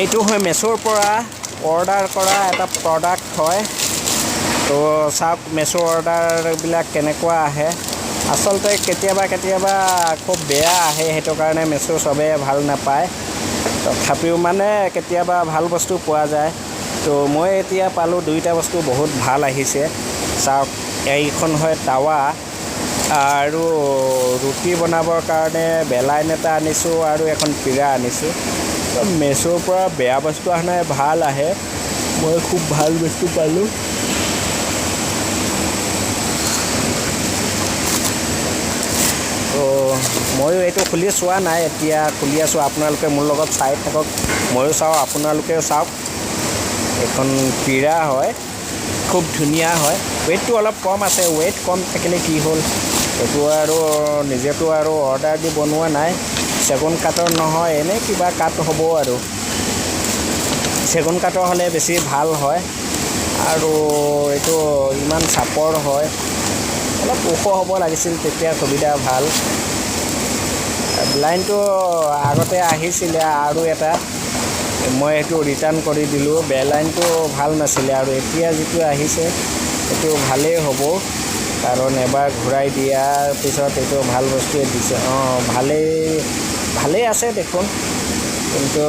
এইটো হয় মেছোৰ পৰা অৰ্ডাৰ কৰা এটা প্ৰডাক্ট হয়। তো চাওক মেছোৰ অৰ্ডাৰবিলাক কেনেকুৱা আহে। আচলতে কেতিয়াবা খুব বেয়া আহে, সেইটো কাৰণে মেছো চবে ভাল নাপায়। তথাপিও মানে কেতিয়াবা ভাল বস্তু পোৱা যায়। তো মই এতিয়া পালোঁ দুইটা বস্তু বহুত ভাল আহিছে। চাওক, এইখন হয় টাৱা আৰু ৰুটি বনাবৰ কাৰণে বেলাইন এটা আনিছোঁ আৰু এখন পিৰা আনিছোঁ। মেছোৰ পৰা বেয়া বস্তু অহা নাই, ভাল আহে। মই খুব ভাল বস্তু পালোঁ। তো ময়ো এইটো খুলি চোৱা নাই, এতিয়া খুলি আছোঁ। আপোনালোকে মোৰ লগত চাই থাকক, ময়ো চাওঁ, আপোনালোকেও চাওক। এইখন পিৰা হয়, খুব ধুনীয়া হয়। ৱেইটটো অলপ কম আছে। ৱেইট কম থাকিলে কি হ'ল, এইটো আৰু নিজেতো আৰু অৰ্ডাৰ দি বনোৱা নাই। চেগুন কাঠৰ নহয়, এনেই কিবা কাঠ হ'ব আৰু। চেগুন কাঠৰ হ'লে বেছি ভাল হয়। আৰু এইটো ইমান চাপৰ হয়, অলপ ওখ হ'ব লাগিছিল, তেতিয়া সুবিধা ভাল। লাইনটো আগতে আহিছিলে আৰু এটা, মই সেইটো ৰিটাৰ্ণ কৰি দিলোঁ। বেলাইনটো ভাল নাছিলে, আৰু এতিয়া যিটো আহিছে সেইটো ভালেই হ'ব, কাৰণ এবাৰ ঘূৰাই দিয়াৰ পিছত এইটো ভাল বস্তুৱে দিছে। ভালেই আছে দেখোন, কিন্তু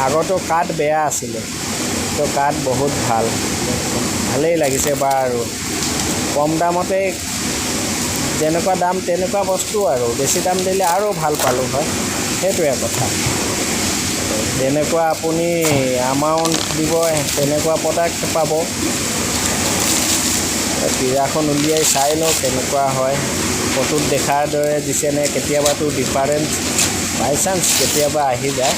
আগতো কাঠ বেয়া আছিলে, তো কাঠ বহুত ভাল, ভালেই লাগিছে। বাৰু কম দামতে যেনেকুৱা দাম তেনেকুৱা বস্তু, আৰু বেছি দাম দিলে আৰু ভাল পালোঁ হয়, সেইটোৱে কথা। যেনেকুৱা আপুনি এমাউণ্ট দিব তেনেকুৱা প্ৰডাক্ট পাব। পিৰাখন উলিয়াই চাই লওঁ কেনেকুৱা হয়, ফটোত দেখাৰ দৰে দিছেনে। কেতিয়াবাতো ডিফাৰেঞ্চ বাই চান্স কেতিয়াবা আহি যায়।